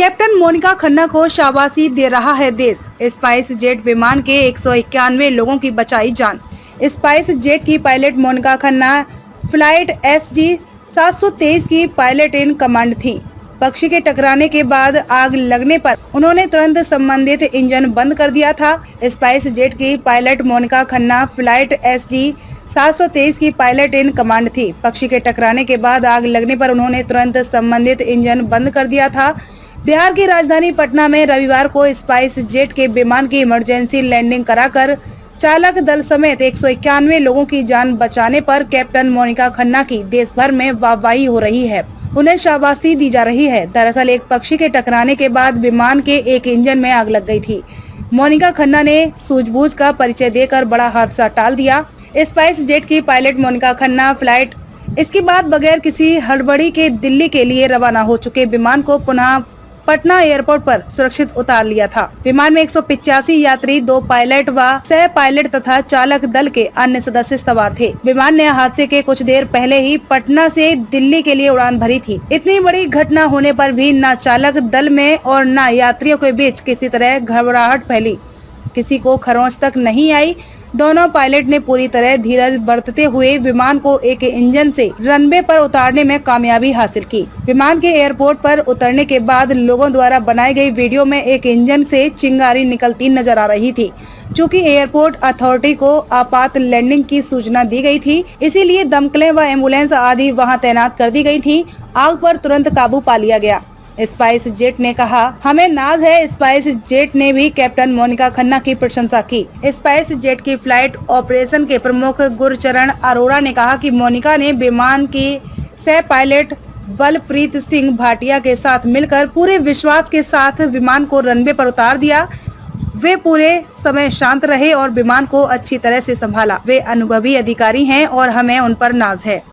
Captain Monika Khanna को शाबाशी दे रहा है देश। स्पाइस जेट विमान के 191 लोगों की बचाई जान। स्पाइस जेट की pilot Monika Khanna flight SG 723 की पायलट इन कमांड थी। पक्षी के टकराने के बाद आग लगने पर उन्होंने तुरंत संबंधित इंजन बंद कर दिया था। स्पाइस जेट की pilot Monika Khanna flight SG 723 की पायलट इन कमांड थी। पक्षी के टकराने के बाद आग लगने पर उन्होंने तुरंत संबंधित इंजन बंद कर दिया था। बिहार की राजधानी पटना में रविवार को स्पाइस जेट के विमान की इमरजेंसी लैंडिंग कराकर चालक दल समेत 191 लोगों की जान बचाने पर कैप्टन मोनिका खन्ना की देश भर में वाहवाही हो रही है। उन्हें शाबाशी दी जा रही है। दरअसल एक पक्षी के टकराने के बाद विमान के एक इंजन में आग लग गई थी। मोनिका खन्ना ने सूझबूझ का परिचय देकर बड़ा हादसा टाल दिया। स्पाइस जेट की पायलट मोनिका खन्ना फ्लाइट इसके बाद बगैर किसी हड़बड़ी के दिल्ली के लिए रवाना हो चुके विमान को पुनः पटना एयरपोर्ट पर सुरक्षित उतार लिया था। विमान में 185 यात्री, 2 पायलट व सह पायलट तथा चालक दल के अन्य सदस्य सवार थे। विमान ने हादसे के कुछ देर पहले ही पटना से दिल्ली के लिए उड़ान भरी थी। इतनी बड़ी घटना होने पर भी न चालक दल में और न यात्रियों के बीच किसी तरह घबराहट फैली। किसी को खरोंच तक नहीं आई। दोनों पायलट ने पूरी तरह धीरज बरतते हुए विमान को एक इंजन से रनवे पर उतारने में कामयाबी हासिल की। विमान के एयरपोर्ट पर उतरने के बाद लोगों द्वारा बनाई गई वीडियो में एक इंजन से चिंगारी निकलती नजर आ रही थी। चूँकि एयरपोर्ट अथॉरिटी को आपात लैंडिंग की सूचना दी गई थी, इसीलिए दमकलें व एम्बुलेंस आदि वहां तैनात कर दी गई थी। आग पर तुरंत काबू पा लिया गया। स्पाइस जेट ने कहा, हमें नाज है। स्पाइस जेट ने भी कैप्टन मोनिका खन्ना की प्रशंसा की। स्पाइस जेट की फ्लाइट ऑपरेशन के प्रमुख गुरचरण अरोड़ा ने कहा कि मोनिका ने विमान की सह पायलट बलप्रीत सिंह भाटिया के साथ मिलकर पूरे विश्वास के साथ विमान को रनवे पर उतार दिया। वे पूरे समय शांत रहे और विमान को अच्छी तरह से संभाला। वे अनुभवी अधिकारी हैं और हमें उन पर नाज है।